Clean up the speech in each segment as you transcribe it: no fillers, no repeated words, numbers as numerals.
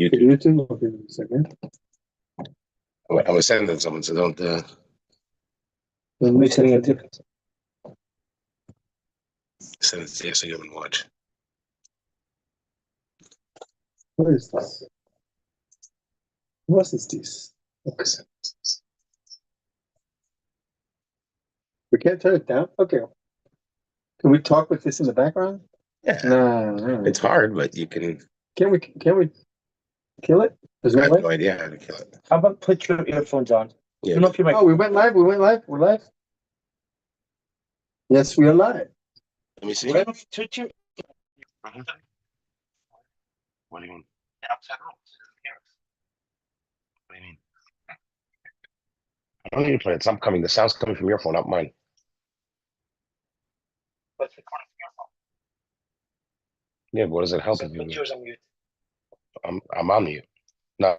YouTube. Okay, a second. I was sending someone, so don't. Let me send it to Send it to you so you can watch. What is this? What is this? Okay. We can't turn it down? Okay. Can we talk with this in the background? Yeah. No. It's hard, but you can. Can we kill it? There's I no have way? no idea how to kill it. How about put your earphones on? Yeah. Turn off your mic. Oh, we went live? We're live? Yes, we are live. Let me see. Turn off- turn your- What do you mean? What do you mean? I don't need to play it. It's coming. The sound's coming from your phone, not mine. What's recording from your phone? Yeah, but what does it help So if put you? yours on mute. I'm on mute. No.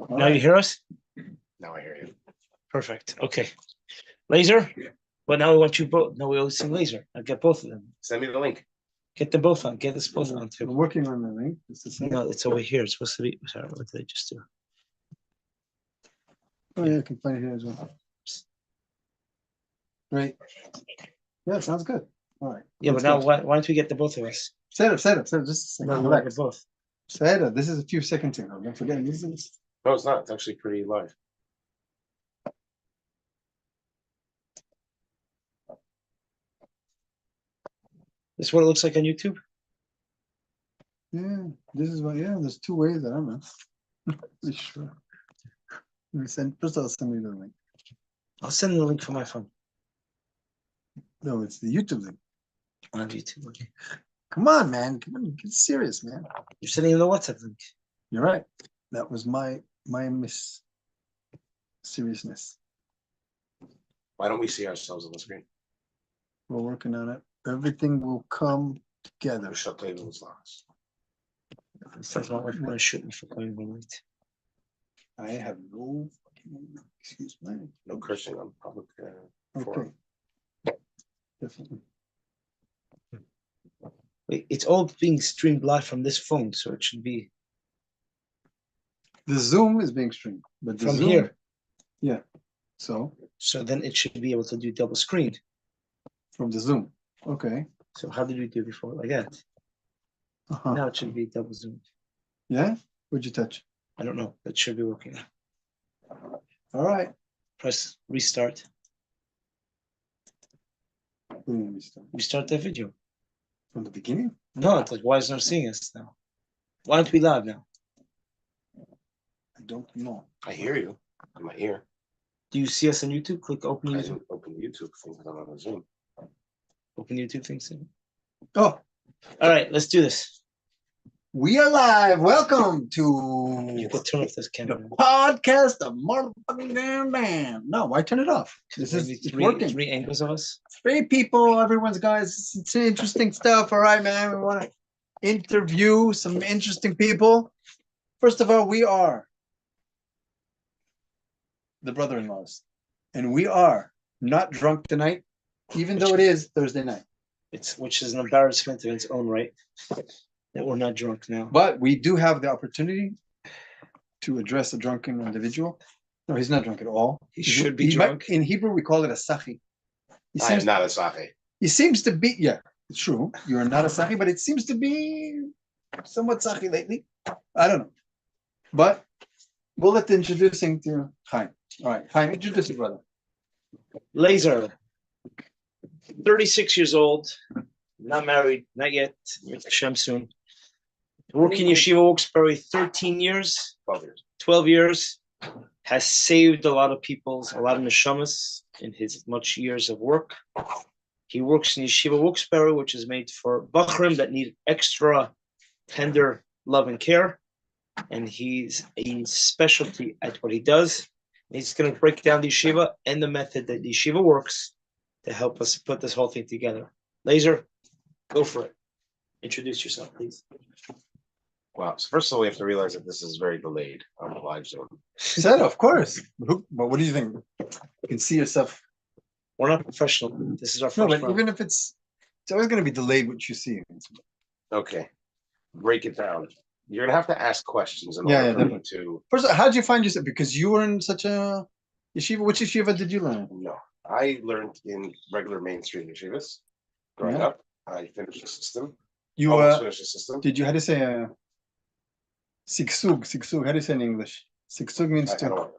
Now you hear us? Now I hear you. Perfect. Okay. Lazer? But now we want you both. Now we always sing Lazer. I'll get both of them. Send me the link. Get them both on. Get us both on We're too. working on the link. Just a second. No, it's over here. It's supposed to be. Sorry, what did I just do? Oh, yeah, I can find it here as well. Great. Yeah, sounds good. All right. Yeah, but now why don't we get the both of us? Set up. Just a second. No, Relax. we're both. Set up. This is a few seconds ago. Don't forget. This is No, it's not. It's actually pretty live. This is what it looks like on YouTube. yeah. This is what. Yeah. There's two ways that I'm not really sure. Let me send. First, I'll send you the link. I'll send the link from my phone No, it's the YouTube link. on YouTube. Okay. Come on, man. Come on. Get serious, man. You're sending the WhatsApp link. You're right. That was my miss seriousness. Why don't we see ourselves on the screen? We're working on it. Everything will come together. Shut the those locks. It's not like you're gonna shoot me for coming in late. I have no fucking excuse me. No cursing on public Okay. forum. Definitely. Wait, it's all being streamed live from this phone, so it should be The Zoom is being streamed, but the from Zoom, here. Yeah. So So then it should be able to do double screen. from the Zoom. Okay. So how did we do before? Like that. Uh-huh. Now it should be double zoom. Yeah. What'd you touch? I don't know. That should be working now. All right. Press restart. Boom. Start. Restart the video. From the beginning. No, it's like why is it not seeing us now? Why aren't we live now? I don't know. I hear you in my ear. Do you see us on YouTube? Click open I YouTube. didn't open YouTube thing because I'm on Zoom. Open YouTube things. Oh, All right, let's do this. we are live. Welcome You to could turn off this camera. the podcast of motherfucking damn man. No, why turn it off? This is Maybe it's working. three angles of us. Three people, everyone's guys. It's interesting stuff. All right, man. We want to interview some interesting people. First of all, we are the brother-in-laws, and we are not drunk tonight, even though it is Thursday night. Which is an embarrassment in its own right. that we're not drunk now. But we do have the opportunity to address a drunken individual. No, he's not drunk at all. He should be drunk. In Hebrew, we call it a sachi. I am not a sake. He seems to be, yeah, it's true. You're not a sachi, but it seems to be somewhat sachi lately. I don't know. But we'll let the introducing to Chaim. All right, Chaim, introduce your brother. Lazer, 36 years old, not married, not yet. Hashem soon. Working yeshiva Wilkes-Barre 13 years, 12 years, has saved a lot of people's, a lot of neshamas in his much years of work. He works in yeshiva Wilkes-Barre, which is made for bachrim that need extra tender love and care. And he's a specialty at what he does. He's going to break down the yeshiva and the method that the yeshiva works to help us put this whole thing together. Lazer, go for it. Introduce yourself, please. Wow. So first of all, we have to realize that this is very delayed on the live Zoom. Said, of course. But what do you think? You can see yourself. We're not professional. This is our No, first but even if it's always going to be delayed what you see. Okay. Break it down. You're gonna have to ask questions in Yeah, order for me definitely. to. First, how did you find yourself? Because you were in such a yeshiva. Which yeshiva did you learn? No, I learned in regular mainstream yeshivas. Growing Yeah. up, I finished the system. You Almost finished the system. did you, how do you say, sigsug, how do you say in English? Sigsug means I to, don't know.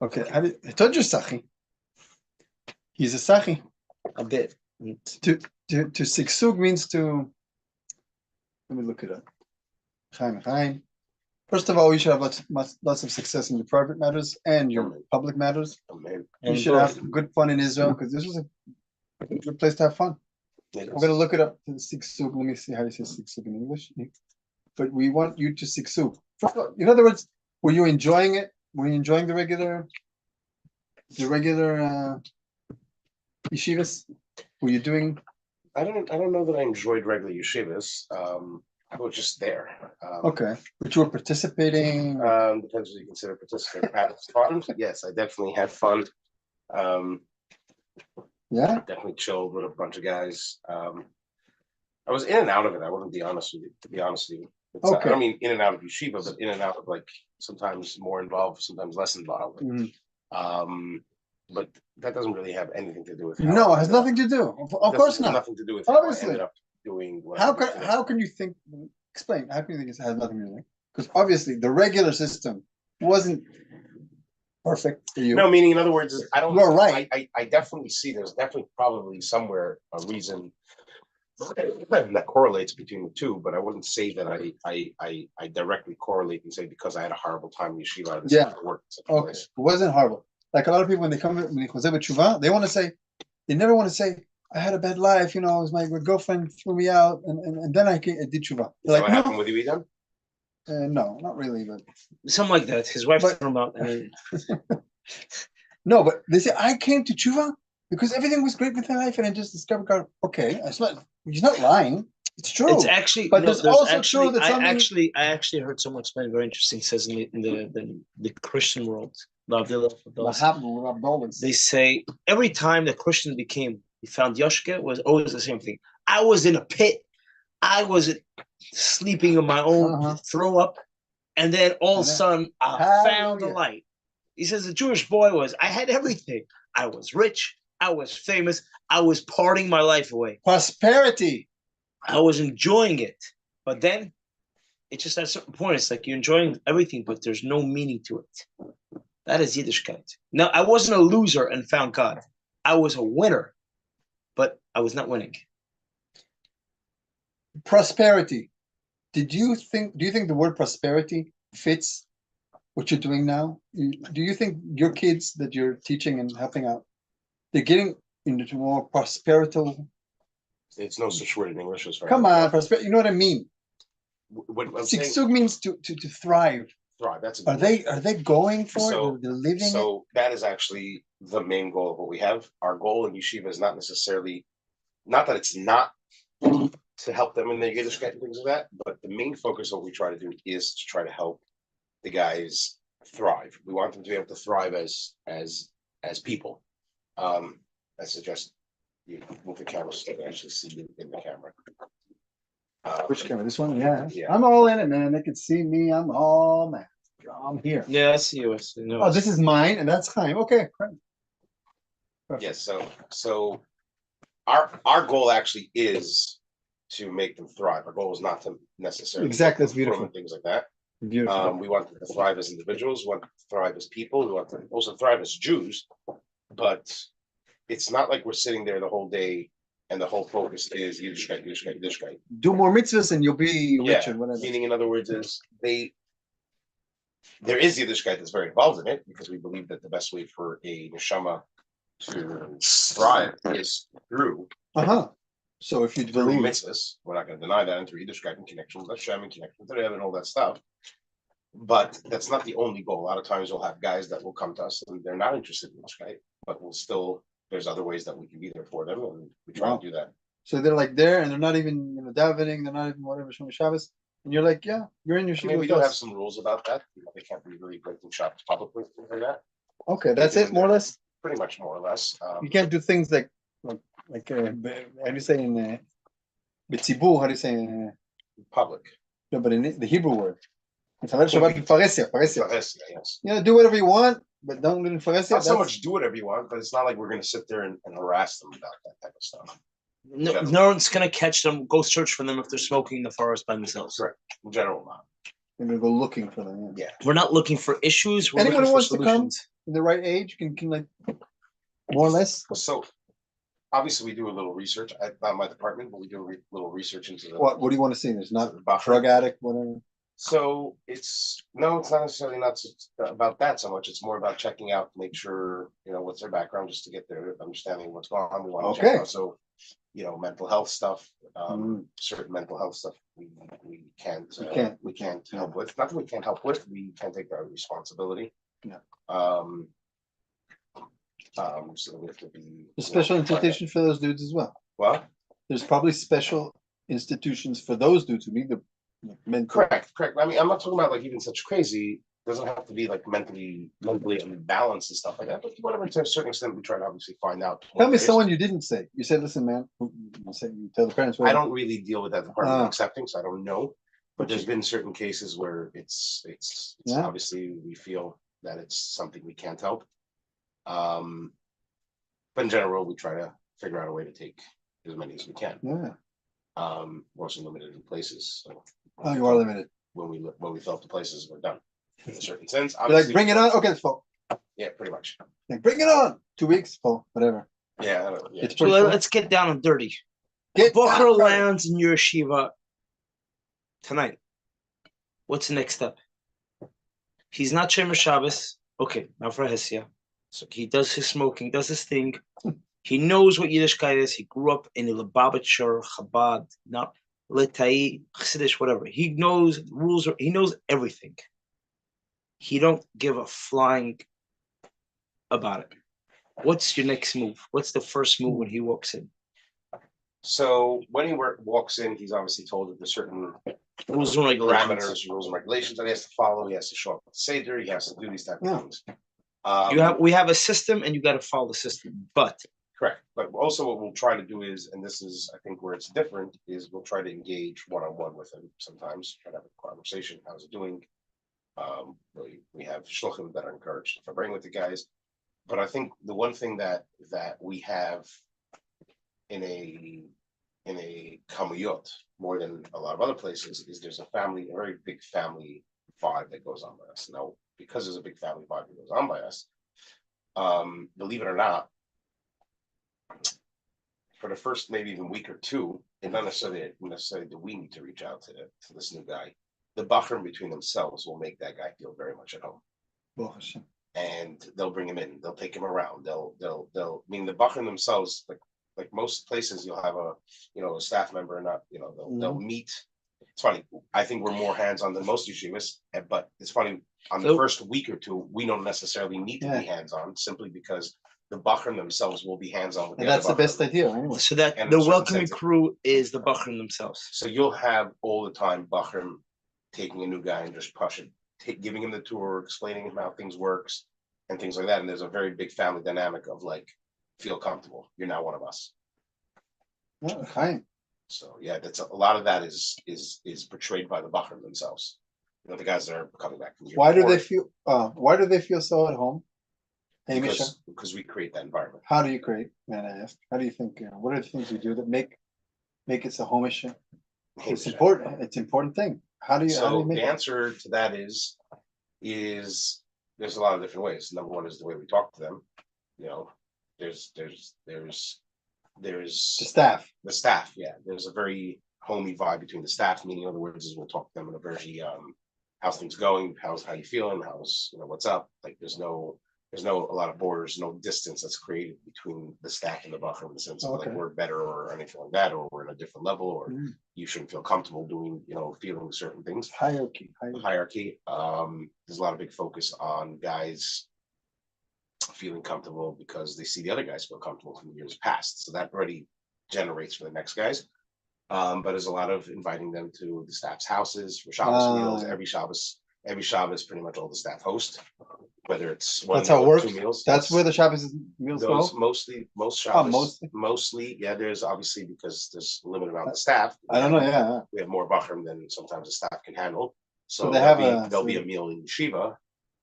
okay, I told you sachi. He's a sachi. a bit. To sigsug means to, let me look it up. Chaim. First of all, you should have lots of success in your private matters and your public matters. Oh, man. You should have good fun in Israel because this was a good place to have fun. It I'm is. gonna look it up. Sigsug. Let me see how you say sigsug in English. But we want you to sigsug. In other words, were you enjoying it? Were you enjoying the regular yeshivas? Were you doing? I don't know that I enjoyed regular yeshivas. I was just there. Okay, but you were participating. Depends what you consider participating. Had fun. Yes, I definitely had fun. Yeah. Definitely chilled with a bunch of guys. I was in and out of it. I wouldn't be honest with you, to be honest with you. I don't mean in and out of yeshiva, but in and out of like sometimes more involved, sometimes less involved. Mhm. But that doesn't really have anything to do with. No, it has nothing to do. Of course not. Nothing to do with Obviously. how I ended up doing. What How can you think? Explain. How can you think it has nothing to do? Because obviously the regular system wasn't perfect for you. No, meaning in other words, I don't. You're right. I definitely see. There's definitely probably somewhere a reason that correlates between the two, but I wouldn't say that I directly correlate and say because I had a horrible time in yeshiva. Yeah. Worked. Okay, it wasn't horrible. Like a lot of people when they come when they tshuva, they want to say, they never want to say, I had a bad life, it was my girlfriend threw me out, and then I did tshuva. Like, what happened with you, Eden? No, not really, but Something like that. His wife threw him out. no, but they say I came to tshuva because everything was great with my life, and I just discovered God. Okay, he's not lying. It's true. It's actually, but there's also actually, true that something. I actually heard someone explain very interesting. It says in the Christian world, they say every time the Christian he found Yoshka was always the same thing. I was in a pit. I was sleeping on my own throw up, and then all of a sudden I found the light. He says the Jewish boy I had everything. I was rich. I was famous. I was partying my life away. Prosperity. I was enjoying it, but then it just at a certain point, it's like you're enjoying everything, but there's no meaning to it. That is Yiddishkeit. Now, I wasn't a loser and found God. I was a winner, but I was not winning. Prosperity. Do you think the word prosperity fits what you're doing now? Do you think your kids that you're teaching and helping out, they're getting into more prosperital? It's no such word in English as far. Come on, prosperity. You know what I mean? Sigsug means to thrive. Thrive. That's Are they going for it? They're living so it? That is actually the main goal of what we have. Our goal in yeshiva is not necessarily, not that it's not to help them in their Yiddishkeit and things like that, but the main focus of what we try to do is to try to help the guys thrive. We want them to be able to thrive as people. I suggest you move the camera so they can actually see you in the camera. Which camera? This one? Yeah. Yeah. I'm all in it, man. They can see me. I'm all man. I'm here. Yeah, I see you. I see you. Oh, this is mine, and that's Chaim. Okay. Great. Yes, so our goal actually is to make them thrive. Our goal is not to necessarily Exactly, make that's them beautiful. and things like that. Beautiful. We want them to thrive as individuals, we want them to thrive as people, we want them to also thrive as Jews, but it's not like we're sitting there the whole day and the whole focus is Yiddishkeit, Yiddishkeit, Yiddishkeit. Do more mitzvahs and you'll be Yeah, richer, whatever. meaning in other words is there is Yiddishkeit that's very involved in it because we believe that the best way for a neshama to thrive is through So if you through believe mitzvahs, we're not going to deny that, and through Yiddishkeit and connection with Hashem and connection to Rebbe and all that stuff. But that's not the only goal. A lot of times we'll have guys that will come to us and they're not interested in Yiddishkeit, but there's other ways that we can be there for them, and we try to do that. so they're like there and they're not even davening, they're not even whatever Shema Shabbos, and you're like, yeah, you're in your I mean, we with do have us. some rules about that. They can't be really breaking shops publicly, things like that. Okay, that's it, more or less. Pretty much, more or less. You can't do things like how do you say in Betzibur, how do you say in Public. no, but in the Hebrew word. Shabbat Paresia. Yes. You know, do whatever you want, but don't do it in Paresia. Not so much do whatever you want, but it's not like we're going to sit there and harass them about that type of stuff. No one's gonna catch them. Go search for them if they're smoking in the forest by themselves. Correct. In general, not. You're gonna go looking for them. Yeah. We're not looking for issues. We're Anyone looking who for wants to come solutions. in the right age can like more or less. So obviously we do a little research. Not my department, but we do a little research into the What do you want to see? There's not the buffer. drug addict, whatever. So it's not necessarily not about that so much. It's more about checking out to make sure, what's their background, just to get their understanding of what's going on. We want to check out. So, mental health stuff, certain mental health stuff we can't help with. Not that we can't help with, we can't take that responsibility. Yeah. So we have to be There's special institutions for those dudes as well. What? There's probably special institutions for those dudes who need the mental. Correct. I mean, I'm not talking about like even such crazy. It doesn't have to be like mentally unbalanced and stuff like that. But whatever, to a certain extent, we try to obviously find out. Tell me someone you didn't say. You said, "Listen, man." You tell the parents. I don't really deal with that department of accepting, so I don't know. But there's been certain cases where it's obviously we feel that it's something we can't help. But in general, we try to figure out a way to take as many as we can. Yeah. We're also limited in places. So you are limited. When we felt the places were done, in a certain sense. You're like, bring it on. Okay, it's full. Yeah, pretty much. Like, bring it on. 2 weeks, full, whatever. Yeah, I don't know. Yeah. It's So pretty full. let's get down and dirty. Get Booker down. lands in your yeshiva tonight. What's the next step? He's not Shemer Shabbos. Okay, now for Hesia. So he does his smoking, does his thing. He knows what Yiddishkeit is. He grew up in a Lubavitcher, Chabad, not Litai, Chassidish, whatever. He knows rules. He knows everything. He don't give a flying about it. What's your next move? What's the first move when he walks in? So when he walks in, he's obviously told that there's certain Rules and regulations. parameters, rules and regulations that he has to follow. He has to show up at the Seder. He has to do these type of things. We have a system, and you got to follow the system. But correct. But also, what we'll try to do is, and this is, I think, where it's different, is we'll try to engage one-on-one with him. Sometimes try to have a conversation. How's it doing? We have shluchim that are encouraged to bring with the guys. But I think the one thing that we have in a kamuyot more than a lot of other places is there's a very big family vibe that goes on by us. Now, because there's a big family vibe that goes on by us, believe it or not, for the first maybe even week or two, and not necessarily do we need to reach out to this new guy. The bachrim between themselves will make that guy feel very much at home. And they'll bring him in, they'll take him around, they'll I mean the bachrim themselves, like most places you'll have a staff member and not, they'll meet. It's funny, I think we're more hands-on than most yeshivas, but it's funny, on the first week or two, we don't necessarily need to be hands-on simply because the bachrim themselves will be hands-on with and that's the best idea anyway. So that And the certain welcoming sense- crew is the bachrim themselves. So you'll have all the time bachrim taking a new guy and just giving him the tour, explaining him how things works and things like that. And there's a very big family dynamic of like, feel comfortable. You're now one of us. Chaim. So yeah, that's a lot of that is portrayed by the Bachrim themselves. You know, the guys that are coming back from the Why do airport, they feel so at home? Hey, Misha, because we create that environment. how do you create? Man, I asked. How do you think? What are the things you do that make it so homish? It's important. It's an important thing. How do you make the answer to that is there's a lot of different ways. Number one is the way we talk to them. You know, there's the staff. The staff, yeah. There's a very homey vibe between the staff, meaning in other words is we'll talk to them in a very how's things going, how you feeling, what's up. Like there's no a lot of borders, no distance that's created between the staff and the Bachar in the sense of like we're better or anything like that, or we're in a different level, or you shouldn't feel comfortable doing, feeling certain things. Hierarchy. There's a lot of big focus on guys feeling comfortable because they see the other guys feel comfortable from the years past. So that already generates for the next guys. But there's a lot of inviting them to the staff's houses for Shabbos meals. Every Shabbos, pretty much all the staff host, whether it's one that's how it works. 2 meals. That's where the Shabbos meals go. Most Shabbos. Mostly, yeah. There's obviously because there's a limited amount of staff. I don't know. Yeah, we have more bachrim than sometimes the staff can handle. So they there'll be a meal in yeshiva,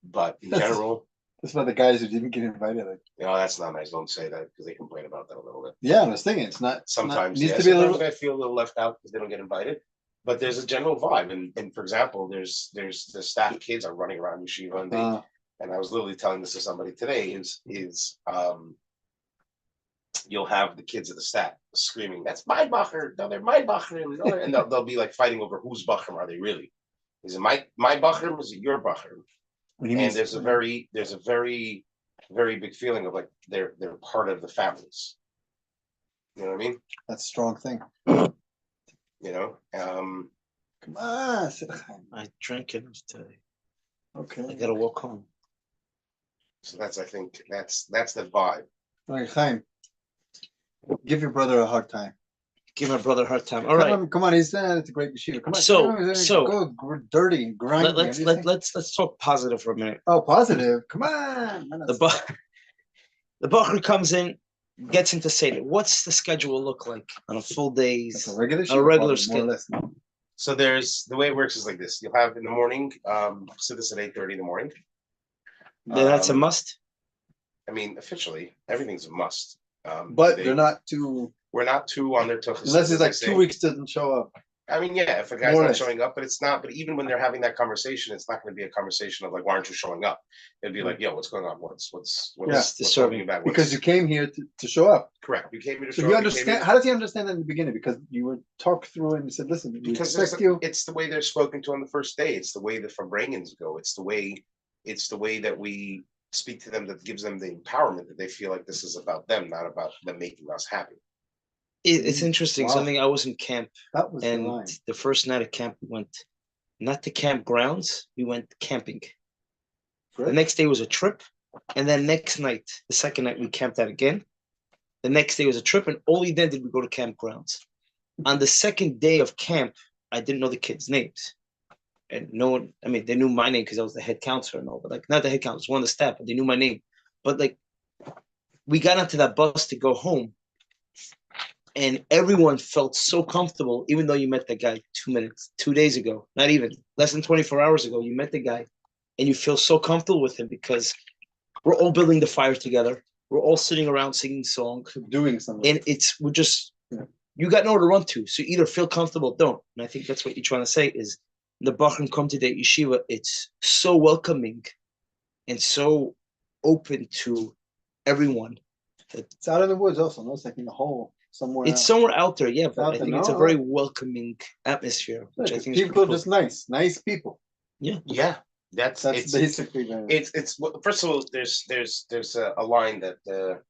but in general. That's about the guys who didn't get invited. That's not nice. Don't say that because they complain about that a little bit. Yeah, I was thinking it's not. Sometimes needs to be a little. I feel a little left out because they don't get invited. But there's a general vibe, and for example, there's the staff kids are running around yeshiva, and I was literally telling this to somebody today. You'll have the kids of the staff screaming, "That's my bacher! No, they're my bacherim!" And they'll be like fighting over whose bacherim are they really? Is it my bacherim? Is it your bacherim? And there's a very very big feeling of like they're part of the families. You know what I mean? That's a strong thing. Come on. I drank enough today. Okay. I gotta walk home. So I think that's the vibe. All right, Chaim. Give your brother a hard time. Give my brother a hard time. All right. Come on, it's a great yeshiva. Come on. So go dirty and grimy. Let's talk positive for a minute. Oh, positive. Come on. The bacher comes in, gets into Seder. What's the schedule look like on a full day's a regular schedule? So there's the way it works is like this. You'll have in the morning, sit this at 8:30 in the morning. Then that's a must. I mean, officially, everything's a must. But they're not too. We're not too on their tuchus. Unless it's like 2 weeks doesn't show up. I mean, yeah, if a guy's not showing up, but it's not. But even when they're having that conversation, it's not going to be a conversation of like, "Why aren't you showing up?" It'd be like, "Yo, what's going on? What's disturbing you back?" Because you came here to show up. Correct. You came here to show up. So you understand? How does he understand that in the beginning? Because you were talked through and you said, "Listen, because it's the way they're spoken to on the first day. It's the way the Fabrangans go. It's the way that we speak to them that gives them the empowerment that they feel like this is about them, not about them making us happy." It's interesting. Wow. Something I was in camp, and the first night of camp, we went not to campgrounds, we went camping. Good. The next day was a trip, and then next night, the second night, we camped out again. The next day was a trip, and only then did we go to campgrounds. On the second day of camp, I didn't know the kids' names, and no one. I mean, they knew my name because I was the head counselor and all, but like not the head counselor, one of the staff, but they knew my name. But like, we got onto that bus to go home. And everyone felt so comfortable, even though you met that guy 2 days ago, not even less than 24 hours ago, you met the guy and you feel so comfortable with him because we're all building the fire together. We're all sitting around singing songs, doing something. And you got nowhere to run to. So either feel comfortable or don't. And I think that's what you're trying to say is the Bachrim come to the yeshiva. It's so welcoming and so open to everyone. It's out in the woods also, no? It's like in the hole. Somewhere out there, yeah, but I think it's a very welcoming atmosphere, which I think people are just nice people. Yeah. That's basically it's first of all, there's a line that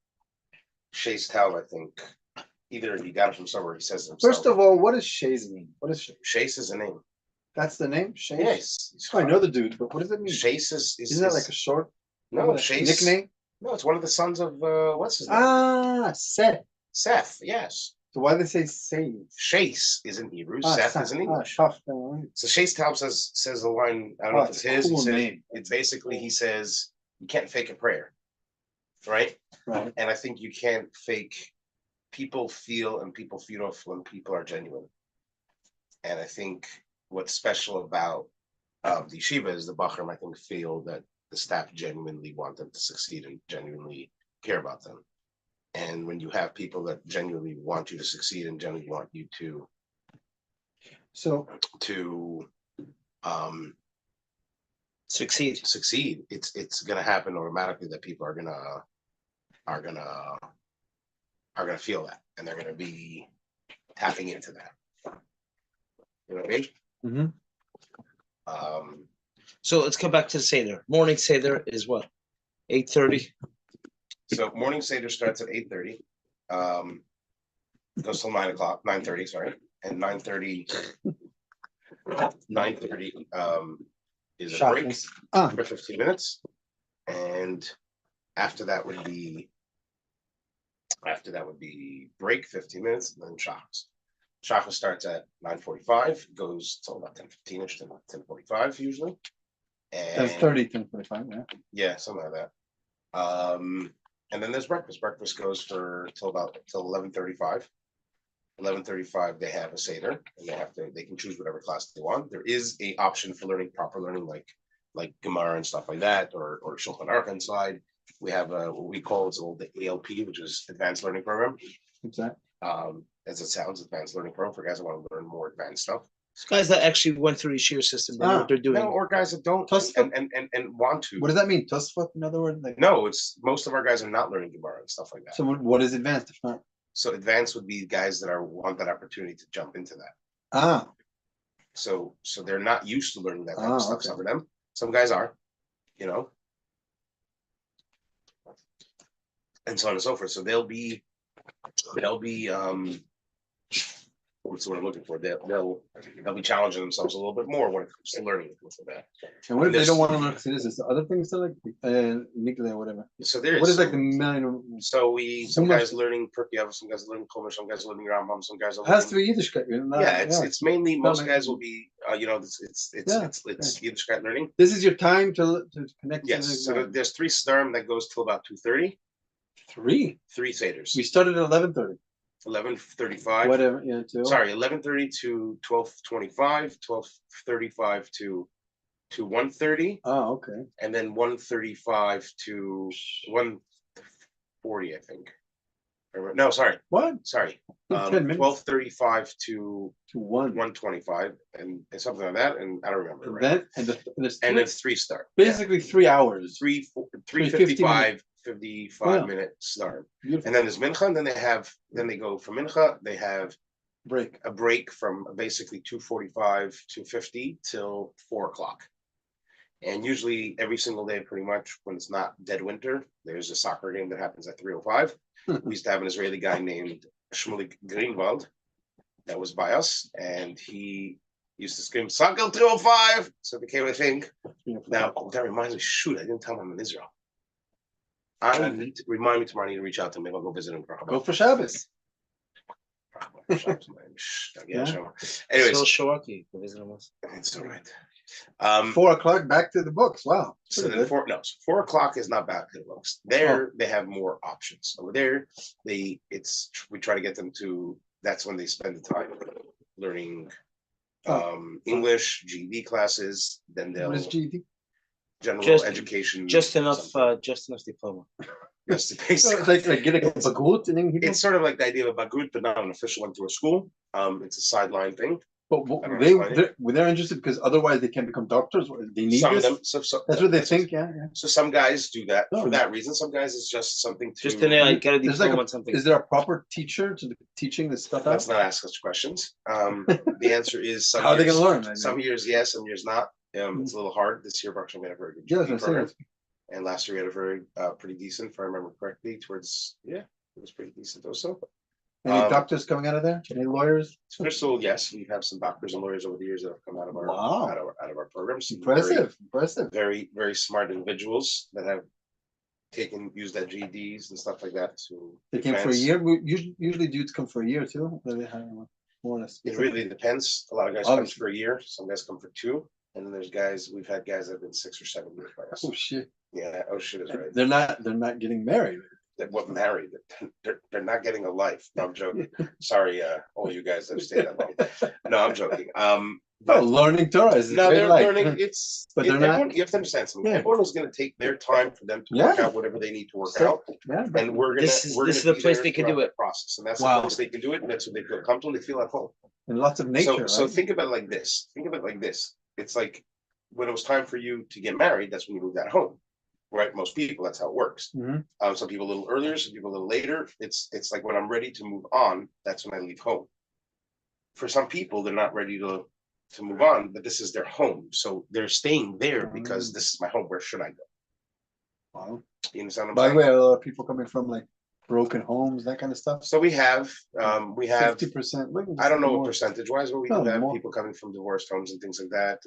Shay's Tal, I think, either he got it from somewhere, he says it himself. First of all, what does Shay's mean? What is Shay? Shay's is a name. That's the name? Shay? Yes. I know the dude, but what does it mean? Shay's is isn't that like a short? No, Shay's nickname? No, it's one of the sons of what's his name? Seth, yes. So why do they say save? Shais is in Hebrew, Seth is in English. So Shais Taub says the line, I don't know if it's his, cool name. It's basically, he says, you can't fake a prayer, right? Right. And I think you can't fake people feel and people feed off when people are genuine. And I think what's special about the yeshiva is the Bachram, I think, feel that the staff genuinely want them to succeed and genuinely care about them. And when you have people that genuinely want you to succeed and genuinely want you to succeed, it's gonna happen automatically that people are gonna feel that, and they're gonna be tapping into that. You know what I mean? Mm-hmm. So let's come back to the Seder. Morning Seder is what? 8:30. So morning Seder starts at 8:30. Goes till 9 o'clock, 9:30, sorry. And 9:30 is a break for 15 minutes. And after that would be break 15 minutes, and then Shachas. Shachas starts at 9:45, goes till about 10:15ish to 10:45 usually. And 10:30, 10:45, yeah. Yeah, something like that. And then there's breakfast. Breakfast goes till 11:35. 11:35 they have a Seder, and they can choose whatever class they want. There is a option for proper learning like Gemara and stuff like that, or Shulchan Aruch inside. We have what we call the ALP, which is Advanced Learning Program. What's that? As it sounds, Advanced Learning Program for guys that want to learn more advanced stuff. It's guys that actually went through the shear system, they know what they're doing. No, or guys that don't and want to. What does that mean? Tosfot, in other words? Like, no, it's most of our guys are not learning Gemara and stuff like that. So what is advanced if not? So advanced would be guys that want that opportunity to jump into that. So they're not used to learning that type of stuff. Okay. Some of them, some guys are, and so on and so forth. So they'll be what's what I'm looking for. They'll be challenging themselves a little bit more when it comes to learning with that. And what if they don't want to learn Chassidus? The other things like Nikla or whatever. So there's what is like the million? So some guys learning Pirkei Avos, some guys learning Chumash, some guys learning Rambam, some guys are learning. It has to be Yiddishkeit. It's mainly most guys will be it's Yiddishkeit learning. This is your time to connect. Yes. So there's 3 Sederim that goes till about 2:30. 3 Seders. We started at 11:30. 11:35. Whatever, yeah. Sorry, 11:30 to 12:25, 12:35 to 1:30. Oh, okay. And then 1:35 to 1:40, I think. No, sorry. What? Sorry. 10 minutes. 12:35 to 1:25 and something like that. And I don't remember. And then it's 3 start. Basically 3 hours. 3:55. 55-minute start. And then there's mincha, and then they go from mincha, they have a break from basically 2:45, 2:50 till 4 o'clock. And usually every single day, pretty much, when it's not dead winter, there's a soccer game that happens at 3:05. We used to have an Israeli guy named Shmulik Greenwald that was by us, and he used to scream, "Soccer 3:05!" So it became a thing. Now, that reminds me, shoot, I didn't tell him I'm in Israel. Remind me tomorrow. I need to reach out to him. Maybe I'll go visit him. Go for Shabbos. Anyways, it's all right. 4 o'clock back to the books. Wow. So then 4 o'clock is not back to the books. There they have more options. Over there, we try to get them to. That's when they spend the time learning English, GED classes. Then they'll. What is GED? General education. Just enough diploma. That's the basic. So it's like getting a bagut in Hebrew? It's sort of like the idea of a bagut, but not an official one through a school. It's a sideline thing. But they're interested because otherwise they can become doctors. They need some this? of them. That's what they think. Yeah. So some guys do that for that reason. Some guys it's just something to. Just to get a diploma on something. Is there a proper teacher to teaching this stuff? Let's not ask such questions. The answer is how are they going to learn? Some years yes, some years not. It's a little hard. This year, actually, we had a very good program. And last year we had a very pretty decent, if I remember correctly. It was pretty decent also. Any doctors coming out of there? Any lawyers? There's still yes, we have some doctors and lawyers over the years that have come out of our out of our programs. Impressive. Very, very smart individuals that have used that GEDs and stuff like that. So they came for a year. Usually dudes come for a year too. More or less. It really depends. A lot of guys come for a year. Some guys come for 2. And then we've had guys that have been 6 or 7 years by us. Oh shit. Yeah, oh shit is right. They're not getting married. that what married, they're not getting a life. No, I'm joking. Sorry, all you guys that have stayed that long. No, I'm joking. But learning Torah is no, they're learning. But they're everyone, not. you have to understand something. Yeah. Everyone is going to take their time for them to work out whatever they need to work out, Yeah, and we're gonna. This is the place they can do it. Process, and that's the Wow. place they can do it. And that's what they feel comfortable. They feel at home. and lots of nature. So right? think about it like this. Think of it like this. It's like when it was time for you to get married. That's when you moved out of home, right? Most people, that's how it works. Mhm. Some people a little earlier, some people a little later. It's like when I'm ready to move on, that's when I leave home. For some people, they're not ready to move on, but this is their home. So they're staying there because this is my home. Where should I go? Wow. You understand what I'm By the saying? way, a lot of people coming from like broken homes, that kind of stuff. So we have 50%. I don't know what percentage wise, but we do No, have more. people coming from divorced homes and things like that.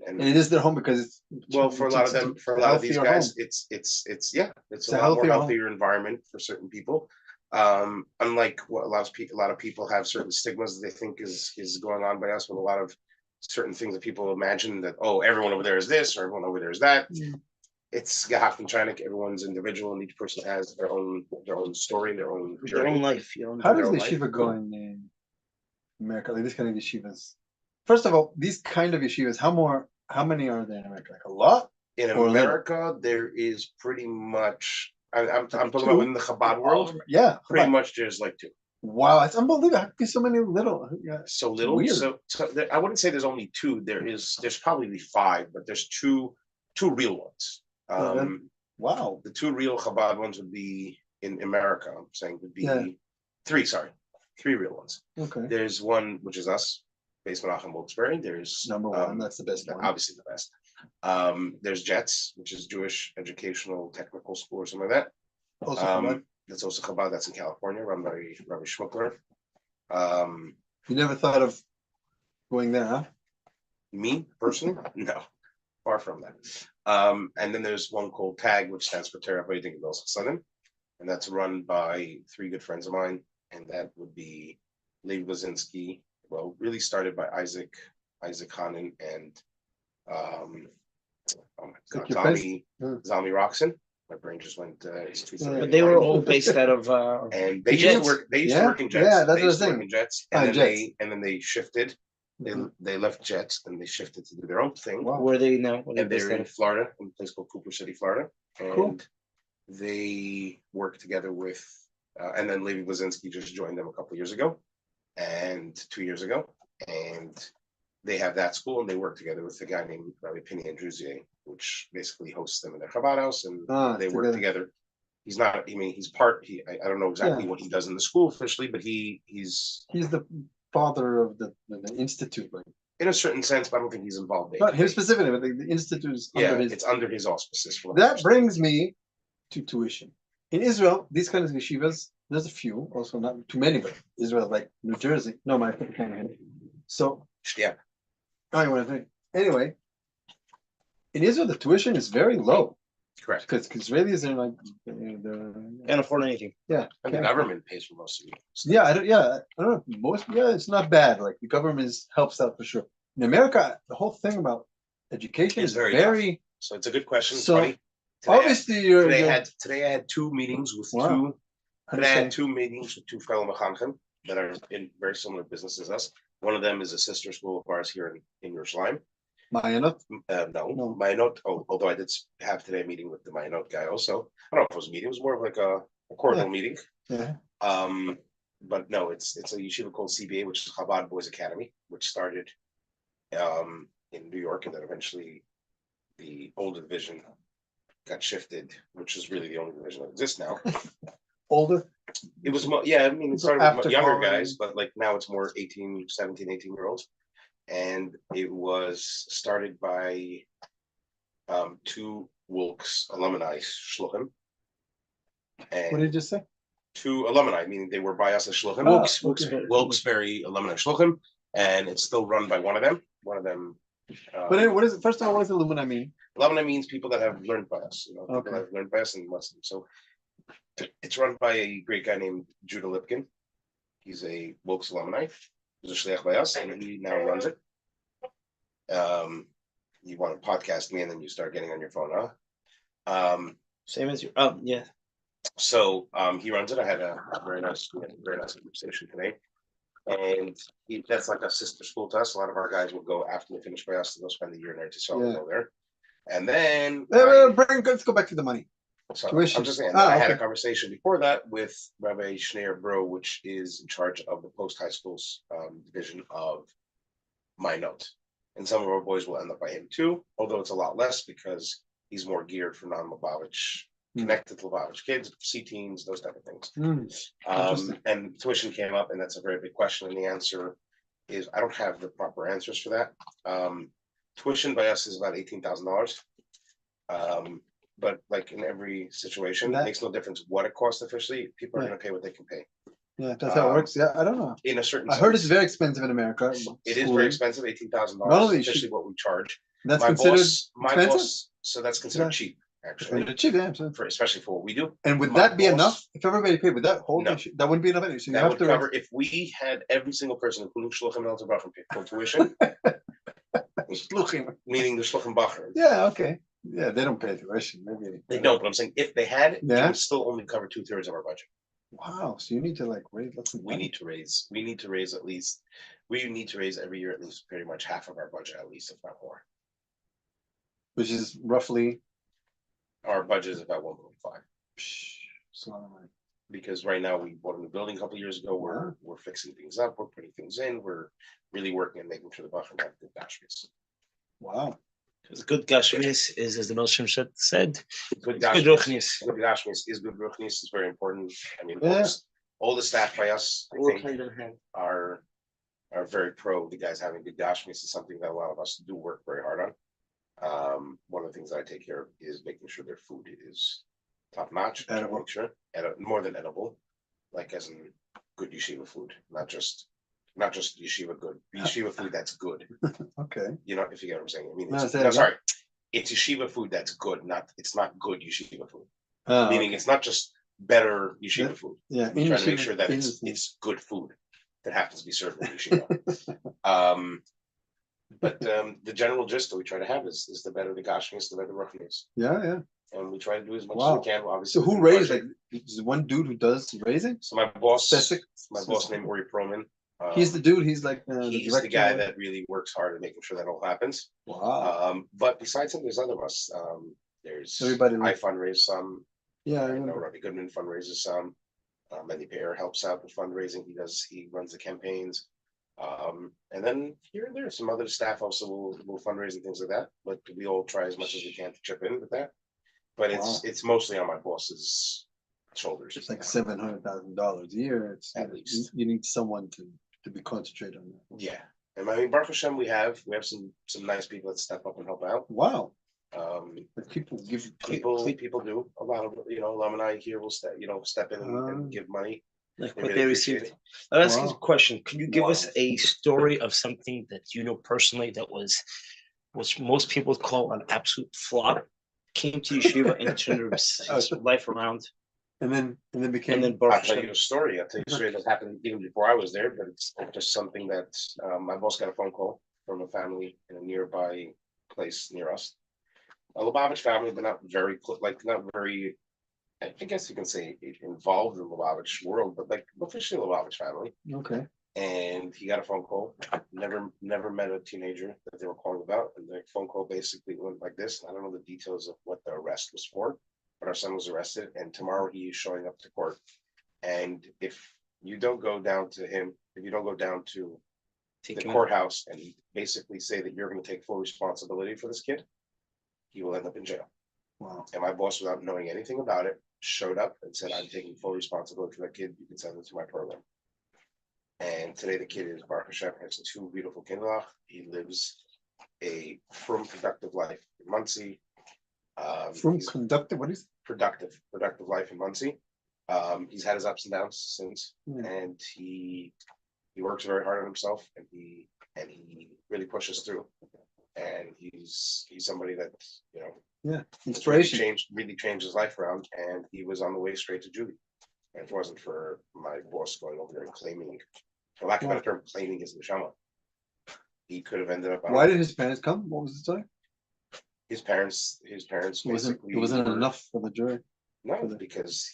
And it is their home because it's well, for a lot of them, for a lot of these healthier guys, home. it's a It's a lot more healthier home. healthier environment for certain people. Unlike what a lot of people have certain stigmas that they think is going on by us with a lot of certain things that people imagine that, oh, everyone over there is this or everyone over there is that. It's Gahafen. Everyone's individual, and each person has their own story, their own journey. life. How does their the life. yeshiva go in America? Like this kind of yeshivas. First of all, these kind of yeshivas, how many are there in America? Like a lot? In Or America, there is pretty much. I'm talking two? about in the Chabad world. Yeah. Pretty much, there's like two. Wow, it's unbelievable. How can be so many little? Yeah. So little. Weird. So I wouldn't say there's only two. There's probably five, but there's two real ones. Wow. The two real Chabad ones would be in America. I'm saying would be three. Sorry, three real ones. Okay. There's one which is us, based on Wilkes-Barre. There's Number one. That's the best one. obviously the best. There's Jets, which is Jewish Educational Technical School or something like that. Also Chabad. That's also Chabad. That's in California, run by Rabbi Schmuckler. You never thought of going there, huh? Me personally, no, far from that. And then there's one called TAG, which stands for Terra Sudden, and that's run by three good friends of mine, and that would be Lev Blazinski. Well, really started by Isaac Hanan and oh my God, Zalmi Roxon. My brain just went. It's 2:30. But they were all based out of and they used to work. They used to work in Jets. Yeah, that's they used what I was to work in Jets, and then they shifted. They left Jets and they shifted to do their own thing. Wow. where are they now? And they're in Florida, in a place called Cooper City, Florida. And Cool. they work together with, and then Levi Blazinski just joined them a couple of years ago, and 2 years ago, and they have that school, and they work together with a guy named Rabbi Pini Andruzier, which basically hosts them in their Chabad house, and they work together. He's not. I mean, he's part. I don't know exactly what he does in the school officially, but he's the father of the institute, like in a certain sense, but I don't think he's involved. not him specifically, but the institute is under his. It's under his auspices. That brings me to tuition. In Israel, these kinds of yeshivas, there's a few, also not too many, but Israel, like New Jersey. No, my kind. So yeah. Anyway, in Israel, the tuition is very low. Correct. Because Israelis are like Can't afford anything. Yeah. And the government pays for most of it. Yeah, I don't know. It's not bad. Like the government helps out for sure. In America, the whole thing about education is very tough. So it's a good question. So funny. Obviously, today I had two meetings with two. Today I had two meetings with two fellow mechanchim that are in very similar business as us. One of them is a sister school of ours here in Yerushalayim. Mayanot? No, Mayanot. Although I did have today a meeting with the Mayanot guy also. I don't know if it was a meeting. It was more of like a cordial meeting. Yeah. But no, it's a yeshiva called CBA, which is Chabad Boys Academy, which started in New York, and then eventually the older division got shifted, which is really the only division that exists now. Older? It was more, yeah, I mean, it started with younger guys, but like now it's more 17, 18-year-olds. And it was started by two wilks alumni, shluchim. What did you say? Two alumni, meaning they were by us as shluchim. Wilkes-Barre alumni shluchim, and it's still run by one of them. But what is it? First of all, what does alumni mean? Alumni means people that have learned by us. People that have learned by us and Muslim. So it's run by a great guy named Judah Lipkin. He's a Wilkes alumni. He's a Shliach by us, and he now runs it. You want to podcast me, and then you start getting on your phone, huh? Same as you. Yeah. So he runs it. I had a very nice conversation today. And that's like a sister school to us. A lot of our guys will go after they finish by us to go spend the year in there to go there. And then let's go back to the money. So Tuition. I'm just saying, Ah, I had a okay. conversation before that with Rabbi Schneer Bro, which is in charge of the post-high schools division of my note. And some of our boys will end up by him too, although it's a lot less because he's more geared for non-Lubavitch, connected to Lubavitch kids, C teams, those type of things. And tuition came up, and that's a very big question. And the answer is I don't have the proper answers for that. Tuition by us is about $18,000. But like in every situation, it makes no difference what it costs officially. People are going to pay what they can pay. Yeah, that's how it works. Yeah, I don't know. In a certain I heard it's very expensive in America. It is very expensive, $18,000. Officially what we charge. That's my considered boss, expensive? So that's considered cheap, actually. Cheap, yeah. Especially for what we do. And would that be enough? If everybody paid, would that hold? No. That wouldn't be enough. So that would cover if we had every single person, including Shluchim Elzabach, full tuition. Meaning the Shluchim Bacher. Yeah, okay. Yeah, they don't pay tuition. Maybe they don't, but I'm saying if they had it, it would still only cover 2/3 of our budget. Wow, so you need to like raise. We need to raise every year at least pretty much half of our budget, at least, if not more. Which is roughly our budget is about 1.5. So because right now we bought a new building a couple of years ago. We're fixing things up, we're putting things in, we're really working and making sure the buffer have good dashboards. Wow. Because good gashmis is, as the Melchim said, good ruchnis. Good gashmis is good ruchnis. It's very important. I mean, all the staff by us, I think, are very pro the guys having good gashmis. Is something that a lot of us do work very hard on. One of the things that I take care of is making sure their food is top notch. Edible. Make sure, more than edible, like as in good yeshiva food, not just yeshiva good. Yeshiva food that's good. Okay. You know, if you get what I'm saying. I mean, it's yeshiva food that's good. It's not good yeshiva food. Meaning it's not just better yeshiva food. Yeah. We're trying to make sure that it's good food that happens to be served in yeshiva. But the general gist that we try to have is the better the gashmis, the better the ruchnis. Yeah, yeah. And we try to do as much as we can. Obviously. So who raised it? Is one dude who does raising? So my boss named Ori Proman. He's the dude. He's like he's the guy that really works hard at making sure that all happens. Wow. But besides him, there's other of us. There's everybody. I fundraise some. Yeah, I know Rabbi Goodman fundraises some. Mendy Pear helps out with fundraising. He runs the campaigns. And then here and there, some other staff also will fundraise and things like that. But we all try as much as we can to chip in with that. But it's mostly on my boss's shoulders. It's like $700,000 a year. It's at least you need someone to be concentrated on that. Yeah, and I mean, Baruch Hashem, we have some nice people that step up and help out. Wow. But people do a lot of alumni here will step in and give money. Like what they receive. I'll ask you a question. Can you give us a story of something that you know personally that was most people would call an absolute flop, came to yeshiva and turned his life around? And then I'll tell you a story. I'll tell you a story that happened even before I was there, but it's just something that my boss got a phone call from a family in a nearby place near us. A Lubavitch family, but not very, I guess you can say involved in the Lubavitch world, but like officially a Lubavitch family. Okay. And he got a phone call. Never met a teenager that they were calling about. And the phone call basically went like this. I don't know the details of what the arrest was for. But our son was arrested, and tomorrow he is showing up to court. And if you don't go down to the courthouse and basically say that you're going to take full responsibility for this kid, he will end up in jail. Wow. And my boss, without knowing anything about it, showed up and said, I'm taking full responsibility for that kid. You can send him to my program. And today the kid is Baruch Hashem, has 2 beautiful kinderlach. He lives a frum, productive life in Muncie. What is productive life in Muncie. He's had his ups and downs since, and he works very hard on himself, and he really pushes through. And he's somebody that inspiration really changed his life around, and he was on the way straight to Judy. And if it wasn't for my boss going over there and claiming, for lack of a better term, claiming his neshama, he could have ended up. Why did his parents come? What was the story? His parents it wasn't enough for the jury. No, because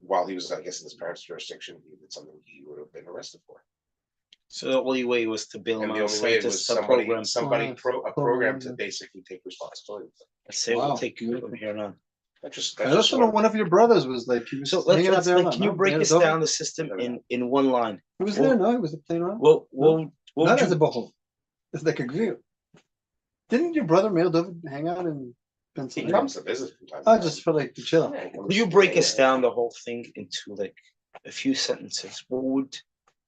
while he was, I guess, in his parents' jurisdiction, he did something he would have been arrested for. So the only way was to bail him And out. the only way was somebody, Wow. a program to basically take responsibility. Let's say Wow. we'll take you from here on. That's I also know one of your brothers was like, he was So hanging out let's there. can you break us down the system in one line? He was there, no? He was playing around? What Not would as a you, bochum. It's like a grill. Didn't your brother Mail David hang out in He Pennsylvania? comes to visit from time to I time. just feel like to chill. Yeah, he comes could you to- break us down the whole thing into like a few sentences? What would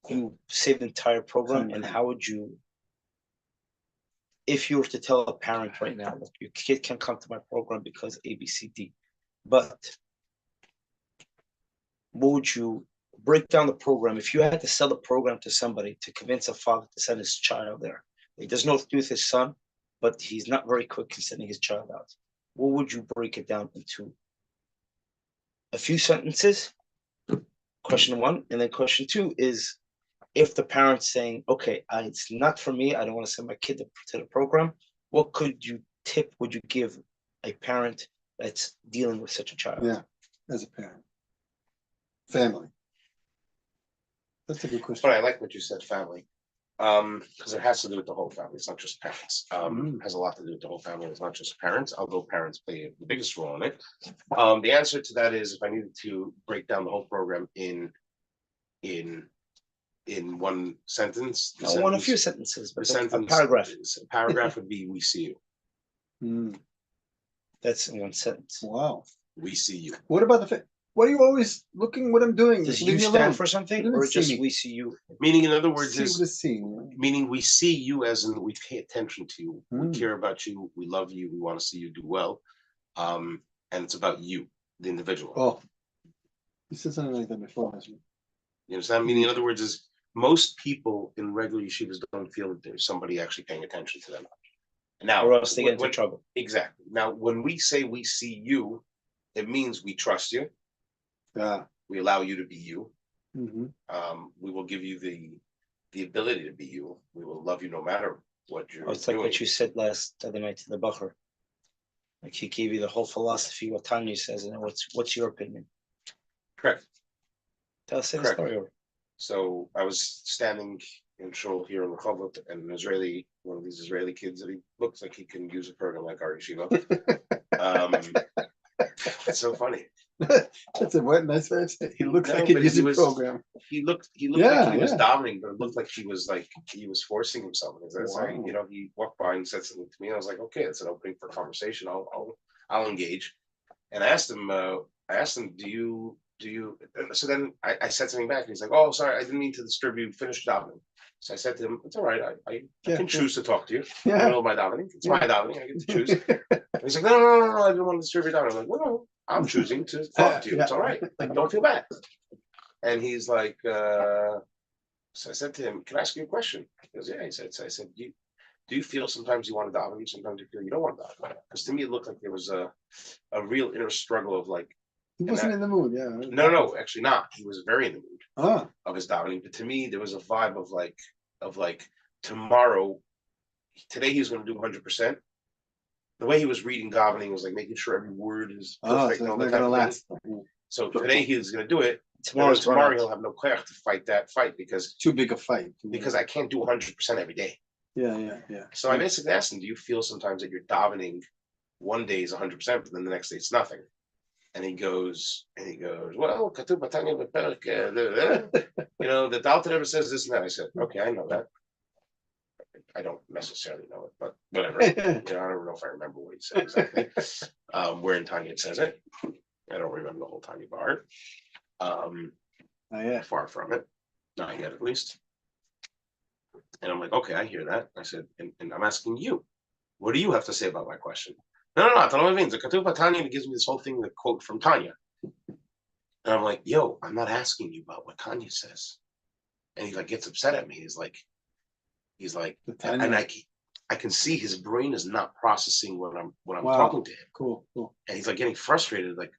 you say the entire program, and how would you, if you were to tell a parent right now, look, your kid can't come to my program because A, B, C, D, but what would you break down the program if you had to sell the program to somebody to convince a father to send his child there? He doesn't know what to do with his son, but he's not very quick in sending his child out. What would you break it down into? A few sentences, question one, and then question two is, if the parent's saying, okay, it's not for me, I don't want to send my kid to the program, what would you give a parent that's dealing with such a child? Yeah, as a parent. Family. That's a good question. But I like what you said, family. Because it has to do with the whole family. It's not just parents. It has a lot to do with the whole family. It's not just parents, although parents play the biggest role in it. The answer to that is, if I needed to break down the whole program in one sentence. I want a few sentences, The but sentence, a paragraph. A paragraph would be, we see you. Mm, That's in one sentence. wow. We see you. What about what are you always looking what I'm doing? Does Leave you me stand alone. for something, You didn't or see just me. we see you? Meaning, in other words, See what is seen. meaning we see you as in we pay attention to you. We Mm. care about you. We love you. We want to see you do well. And it's about you, the individual. Oh, you said something like that before, hasn't You understand? Meaning, in other words, is most people in regular yeshivas don't feel that there's somebody actually paying attention to them. Now, Or else they get into trouble. Exactly. Now, when we say we see you, it means we trust you. Yeah. We allow you to be you. Mm-hmm. We will give you the ability to be you. We will love you no matter what you're It's like doing. what you said last other night to the Bacher. Like he gave you the whole philosophy, what Tanya says, and what's your opinion? Correct. Tell us the Correct. story. So I was standing in shul here in Rexoבות, and one of these Israeli kids that he looks like he can use a program like our yeshiva. It's so funny. That's a what nice way to say. He looks No, like a but music he was- program. He looked Yeah, like he was yeah. dominating, but it looked like he was forcing himself. And it's like, Wow. he walked by and said something to me. And I was like, okay, it's an opening for conversation. I'll engage. And I asked him, do you? So then I said something back, and he's like, oh, sorry, I didn't mean to disturb you. Finish davening. So I said to him, it's all right. I can choose to talk to you. In the middle of my davening. It's my davening. I get to choose. And he's like, no, I didn't want to disturb your davening. I'm like, well, no, I'm choosing to talk to you. It's all right. Like, don't feel bad. And he's like, so I said to him, can I ask you a question? He goes, yeah. So I said, do you feel sometimes you want to daven, sometimes you feel you don't want to daven? Because to me, it looked like there was a real inner struggle of like, He wasn't in the mood, yeah. no, actually not. He was very in the mood Ah, of his davening. But to me, there was a vibe of like tomorrow, today he was going to do 100%. The way he was reading davening was like making sure every word is perfect. so and all it's that not kind gonna of thing. last. So today he was going to do it. Tomorrow He'll have no koyach to fight that fight because Too big a fight. I can't do 100% every day. Yeah. So I basically asked him, do you feel sometimes that you're davening one day is 100%, but then the next day it's nothing? And he goes, well, the Dalton ever says this and that. I said, okay, I know that. I don't necessarily know it, but whatever. I don't know if I remember what he said exactly. Where in Tanya it says it. I don't remember the whole Tanya bar. Yeah. Far from it. Not yet, at least. And I'm like, okay, I hear that. I said, and I'm asking you, what do you have to say about my question? No, I don't know what it means. The Katuba Tanya gives me this whole thing, the quote from Tanya. And I'm like, yo, I'm not asking you about what Tanya says. And he like gets upset at me. He's like, and I can see his brain is not processing when I'm talking to him. Cool. And he's like getting frustrated, like,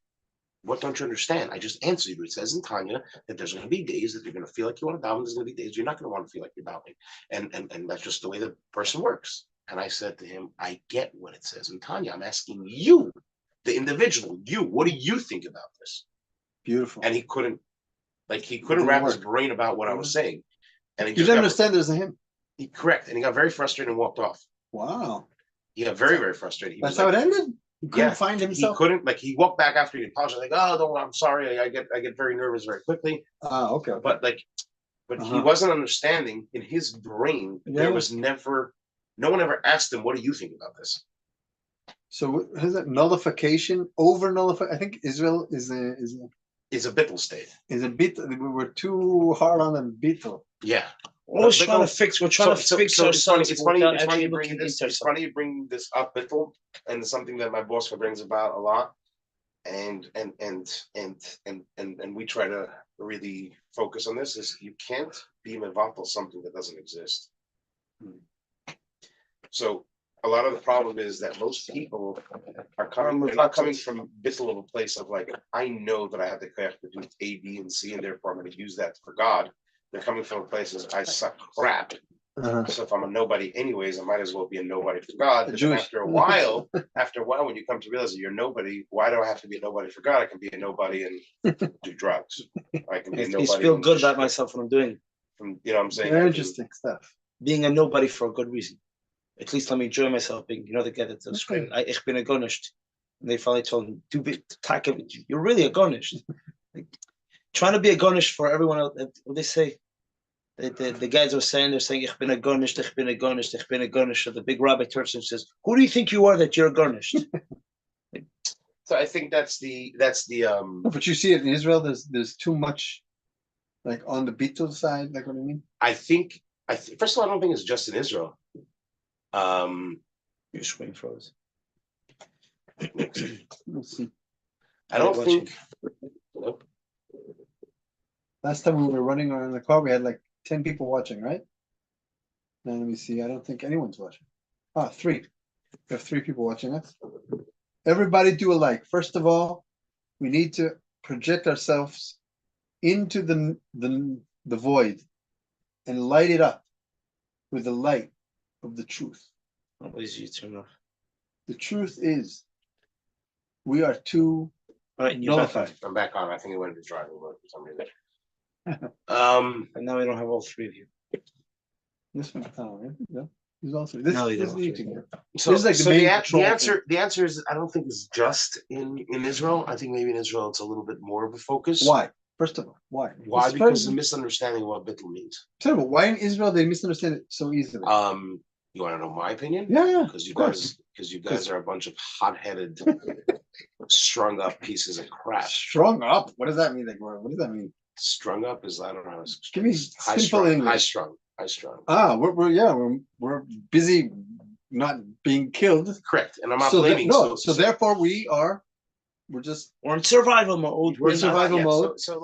what don't you understand? I just answered you. It says in Tanya that there's going to be days that you're going to feel like you want to daven. There's going to be days you're not going to want to feel like you're davening. And that's just the way the person works. And I said to him, I get what it says in Tanya. I'm asking you, the individual, what do you think about this? Beautiful. and he couldn't didn't wrap his work. brain about what I was saying. And he You just didn't got, understand there's a him. correct, and he got very frustrated and walked off. Wow. He got very, very frustrated. He That's was how like, it ended? He couldn't find he himself? couldn't, like, he walked back after he apologized, like, oh, don't, I'm sorry, I get very nervous very quickly. Okay. But he wasn't understanding in his brain. There was never, no one ever asked him, what do you think about this? So is that nullification, over nullification? I think Israel is a bittul state. Is a bit. We were too hard on the bittul. Yeah. We're trying to fix ourselves. It's funny you bring this up, bittul, and it's something that my boss brings about a lot. And we try to really focus on this, is you can't be mevatel something that doesn't exist. So a lot of the problem is that most people are not coming from bittul of a place of like, I know that I have the koyach to do A, B, and C, and therefore I'm going to use that for God. They're coming from a place of I suck crap. So if I'm a nobody anyways, I might as well be a nobody for God. After a while, when you come to realize that you're nobody, why do I have to be a nobody for God? I can be a nobody and do drugs. I can be a nobody. I feel good about myself when I'm doing. You know what I'm saying? Very interesting stuff. Being a nobody for a good reason. At least let me enjoy myself being, the guy that's screaming, ich bin a garnished. And they finally told him, you're really a garnished. Like, trying to be a garnished for everyone else, what they say. The guys are saying, they're saying, ich bin a garnished, ich bin a garnished, ich bin a garnished. So the big rabbi turns and says, who do you think you are that you're garnished? So I think that's the But you see it in Israel, there's too much, like on the bittul side, like what I mean? I think first of all, I don't think it's just in Israel. Your screen froze. Let's see. I don't think. Last time we were running around the car, we had like 10 people watching, right? Now let me see. I don't think anyone's watching. 3. We have 3 people watching us. Everybody do a like. First of all, we need to project ourselves into the void and light it up with the light of the truth. What is you turn off? The truth is, we are too nullified. I'm back on. I think it went to driving mode for some reason. And now we don't have all 3 of you. This one, yeah. He's also this. No, This So, is like the answer is I don't think it's just in Israel. I think maybe in Israel it's a little bit more of a focus. Why? First of all, why? Why? Because the misunderstanding of what bittul means. Terrible. Why in Israel they misunderstand it so easily? You want to know my opinion? Yeah. Because you guys are a bunch of hot-headed, strung up pieces of crap. Strung up? What does that mean? Like, what does that mean? Strung up is, I don't know how to give me simple English. High strung. We're busy not being killed. Correct, and I'm not blaming. So therefore we're in survival mode. We're in survival mode. So a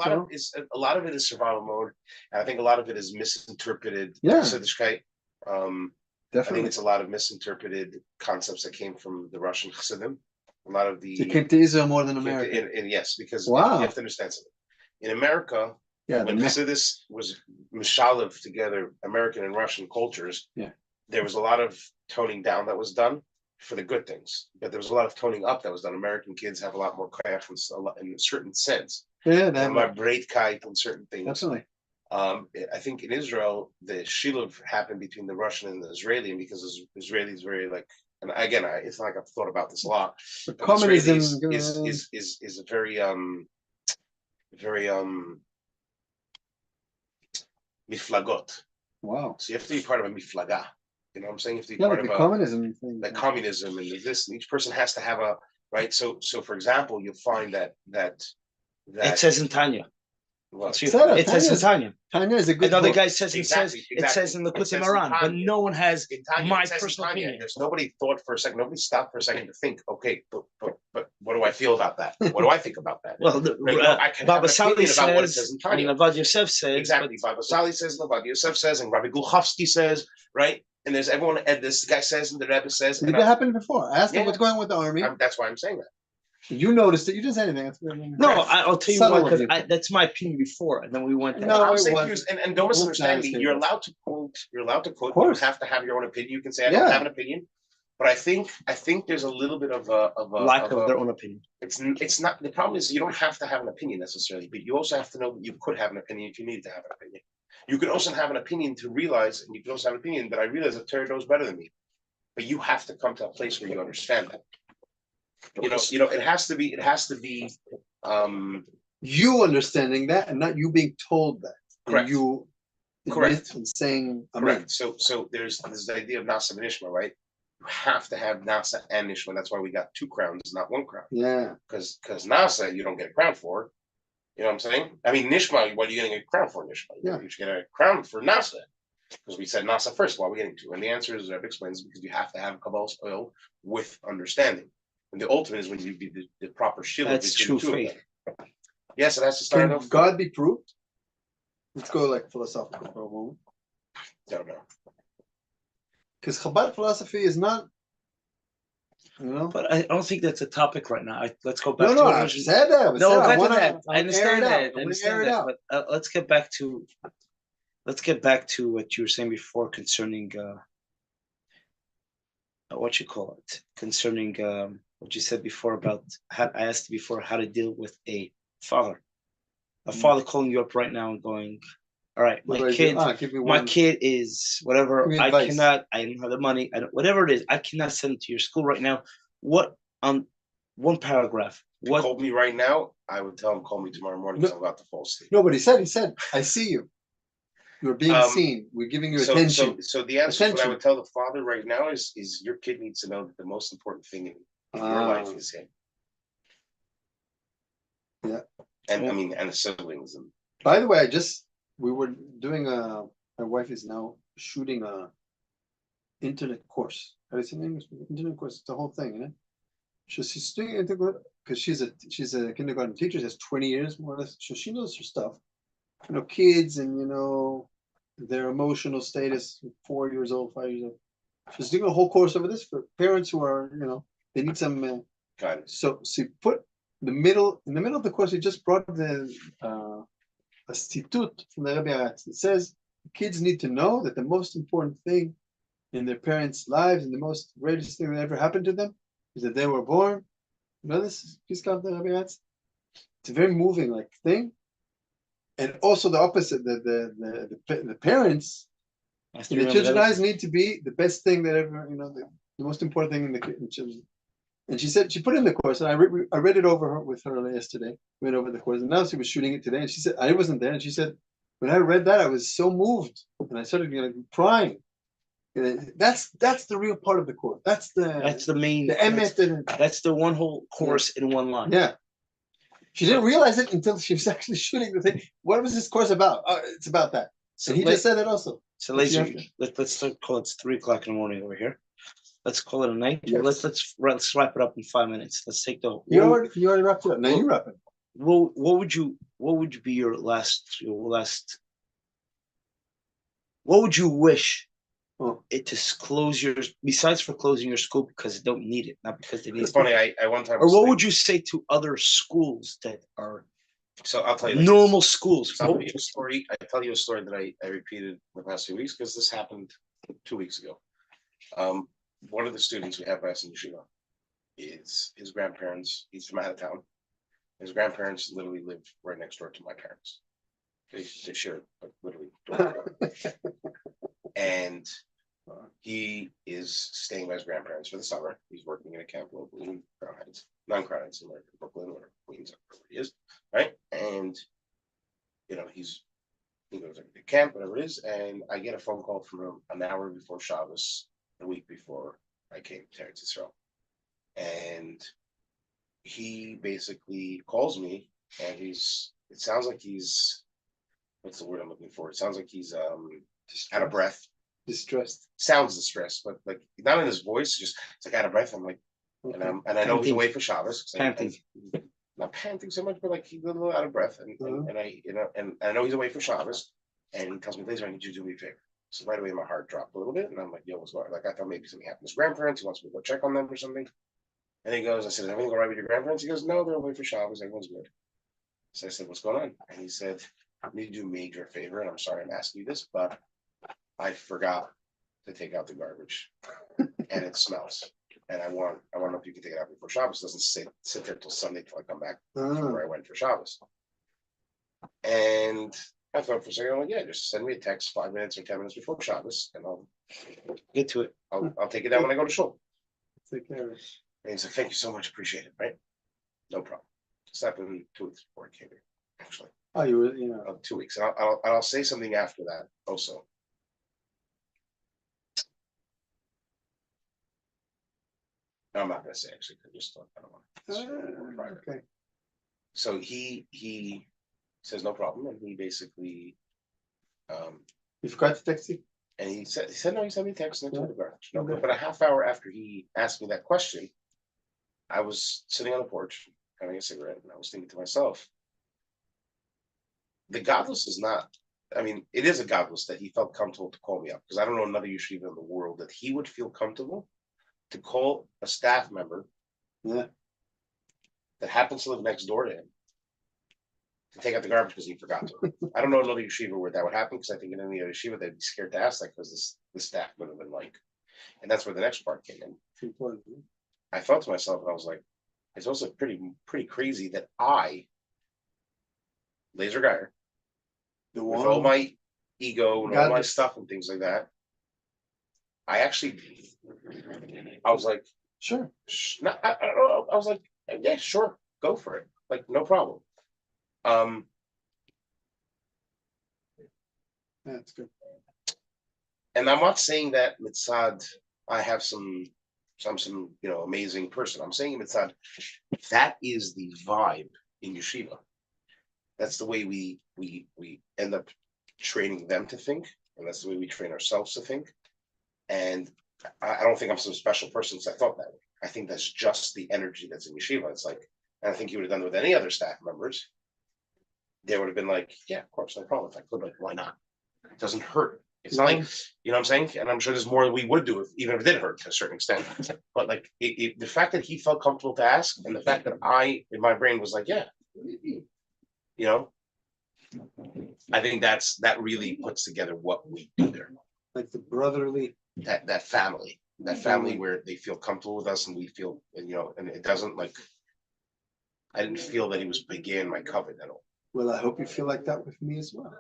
lot of it is survival mode, and I think a lot of it is misinterpreted. Yeah. I think it's a lot of misinterpreted concepts that came from the Russian Chassidim. A lot of They came to Israel more than America. And yes, because you have to understand something. In America, when Chassidus was mishalev together American and Russian cultures, there was a lot of toning down that was done for the good things, but there was a lot of toning up that was done. American kids have a lot more koyach in a certain sense. Yeah, they have more breitkeit on certain things. Definitely. I think in Israel, the shilov happened between the Russian and the Israeli, and because Israeli is very like, and again, it's not like I've thought about this a lot. But communism is a very miflagot. Wow. So you have to be part of a miflaga. You know what I'm saying? You have to be part of the communism thing. Like communism and this, and each person has to have a right. So for example, you'll find that it says in Tanya. Well, it says in Tanya. Tanya is a good. Another guy says it says in the Kutim Aran, but no one has my personal opinion. There's nobody thought for a second. Nobody stopped for a second to think. Okay, but what do I feel about that? What do I think about that? Well, Baba Sali says, and Avad Yosef says exactly. Baba Sali says, Avad Yosef says, and Rabbi Gulchovsky says, right? And there's everyone. And this guy says, and the Rebbe says. Did that happen before? I asked him what's going on with the army. That's why I'm saying that. You noticed it. You didn't say anything. No, I'll tell you why. Because that's my opinion before, and then we went. No, I'm saying and don't misunderstand me. You're allowed to quote. You're allowed to quote. You don't have to have your own opinion. You can say I don't have an opinion, But I think there's a little bit of a lack of their own opinion. It's not, the problem is you don't have to have an opinion necessarily, but you also have to know that you could have an opinion if you need to have an opinion. You could also have an opinion to realize, and you could also have an opinion that I realize that Terry knows better than me. But you have to come to a place where you understand that. It has to be you understanding that and not you being told that. Correct. You Correct. And saying correct. So there's this idea of Nasa and Nishma, right? You have to have Nasa and Nishma. That's why we got 2 crowns, not 1 crown. Yeah. Because Nasa you don't get a crown for. You know what I'm saying? I mean, Nishma, what are you getting a crown for, Nishma? Yeah. You should get a crown for Nasa. Because we said Nasa first, what are we getting to? And the answer is, Rebbe explains, because you have to have Kabbalah's oil with understanding. And the ultimate is when you be the proper shield. That's true faith. Yes, it has to start Can off. God be proved? Let's go like philosophical for a moment. Don't know. Because Chabad philosophy is not, But I don't think that's a topic right now. Let's go back No, to no, what I was- said that. No, I we'll wanna- get to that. I air understand it out. that. I I wanna understand air it that. out. But let's get back to what you were saying before concerning what you call it, concerning what you said before about how I asked before how to deal with a father calling you up right now and going, all right, What do my I do? kid, Give me my one. kid is whatever. Give me I advice. don't have the money. Whatever it is, I cannot send it to your school right now. What one paragraph? If he called me right now, I would tell him call me tomorrow morning because I'm about to fall asleep. No, but he said, I see you. You're being seen. We're giving you attention. So the answer what I would tell the father right now is your kid needs to know that the most important thing in your life is him. Yeah. And I mean, and the siblings. And By the way, we were doing my wife is now shooting a internet course. How do you say in English? Internet course, it's the whole thing, you know? She's doing it because she's a kindergarten teacher, she has 20 years more or less. So she knows her stuff. Kids and their emotional status, 4 years old, 5 years old. She's doing a whole course over this for parents who are, they need some guidance. So she put in the middle of the course, he just brought a stitute from the Rebbe. It says kids need to know that the most important thing in their parents' lives and the most greatest thing that ever happened to them is that they were born. This piece of the Rebbe. It's a very moving thing. And also the opposite, the parents in the children's eyes need to be the best thing that ever, the most important thing in the children. And she said, she put in the course, and I read it over with her yesterday, went over the course, and now she was shooting it today. And she said, I wasn't there. And she said, when I read that, I was so moved. And I started crying. That's the real part of the course. That's the main, that's the one whole course in one line. Yeah. She didn't realize it until she was actually shooting the thing. What was this course about? Oh, it's about that. So he just said it also. So Lazer, let's call it 3 o'clock in the morning over here. Let's call it a night. Yes. Let's wrap it up in 5 minutes. Let's take the. You already wrapped it up. Now you wrap it. What would be your last? What would you wish? It to close yours besides for closing your school because they don't need it, not because they need it. It's funny. I one time. Or what would you say to other schools that are? So I'll tell you normal schools. So I'll tell you a story. I tell you a story that I repeated the past 2 weeks because this happened 2 weeks ago. One of the students we have us in yeshiva is his grandparents. He's from out of town. His grandparents literally live right next door to my parents. They share literally door. And he is staying by his grandparents for the summer. He's working in a camp locally in Crown Heights, non-Crown Heights, in Brooklyn or Queens, wherever he is, right? And he goes to the camp, whatever it is, and I get a phone call from him an hour before Shabbos, the week before I came to Israel, and he basically calls me, and it sounds like he's, what's the word I'm looking for? It sounds like he's out of breath. Distressed. Sounds distressed, but not in his voice, just it's like out of breath. I'm like, okay. and I know he's away for Shabbos. Panting. Not panting so much, but he's a little out of breath. And I know he's away for Shabbos, and he tells me, Lazer, I need you to do me a favor. So right away my heart dropped a little bit, and I'm like, yo, what's going on? I thought maybe something happened to his grandparents. He wants me to go check on them or something. And he goes, I said, is everything all right with your grandparents? He goes, no, they're away for Shabbos. Everyone's good. So I said, what's going on? And he said, I need to do a major favor, and I'm sorry I'm asking you this, but I forgot to take out the garbage. and it smells. And I want to know if you can take it out before Shabbos. It doesn't sit there till Sunday till I come back from where I went for Shabbos. And I thought for a second, I'm like, yeah, just send me a text 5 minutes or 10 minutes before Shabbos, and I'll Get to it. I'll take it down when I go to shul. Take care of it. And he's like, thank you so much, appreciate it, right? No problem. Just happened 2 weeks before I came here, actually. Oh, you were, you know. 2 weeks. And I'll say something after that also. No, I'm not gonna say actually, I just thought I don't want to. Okay. So he says no problem, and he basically You forgot to text you? and he said no, he sent me a text and I told the garage. No, Okay. but a half hour after he asked me that question, I was sitting on the porch having a cigarette, and I was thinking to myself, the godless is not, I mean, it is a godless that he felt comfortable to call me up, because I don't know another yeshiva in the world that he would feel comfortable to call a staff member Yeah. that happens to live next door to him to take out the garbage because he forgot to. I don't know another yeshiva where that would happen, because I think in any other yeshiva they'd be scared to ask that, because the staff would have been like, and that's where the next part came in. It's important. I thought to myself, and I was like, it's also pretty crazy that I, Lazer Gajer, The with all one. my ego and all my Godless. stuff and things like that, I was like, Sure. I don't know. I was like, yeah, sure, go for it. Like, no problem. That's good. And I'm not saying that mitzad, I have some amazing person. I'm saying mitzad, that is the vibe in yeshiva. That's the way we end up training them to think, and that's the way we train ourselves to think. And I don't think I'm some special person since I thought that way. I think that's just the energy that's in yeshiva. It's like, and I think you would have done it with any other staff members. They would have been like, yeah, of course, no problem. If I could, like, why not? It doesn't hurt. It's not like, you know what I'm saying? And I'm sure there's more we would do even if it did hurt to a certain extent. But like the fact that he felt comfortable to ask, and the fact that I, in my brain, was like, yeah, you know, I think that really puts together what we do there. Like the brotherly. That family where they feel comfortable with us and we feel, you know, and it doesn't like, I didn't feel that he was beginning my covet at all. Well, I hope you feel like that with me as well.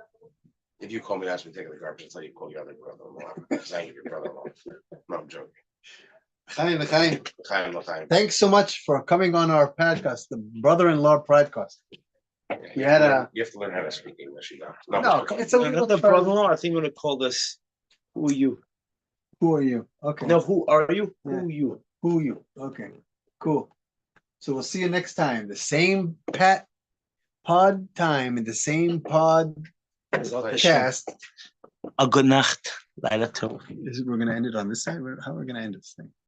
If you call me and ask me to take the garbage, I'll tell you to call your other brother-in-law. Because I ain't your brother-in-law. No, I'm joking. Chaim, Chaim. Chaim. Thanks so much for coming on our podcast, the brother-in-law podcast. You had you have to learn how to speak English, you know. No, it's a Not little the brother-in-law. I think we're gonna call this. Who are you? Who are you? Okay. No, who are you? Yeah. Who you? Who are you? Okay. Cool. So we'll see you next time. The same pod time and the same podcast. A good night. Laila too. We're gonna end it on this side. How are we gonna end this thing?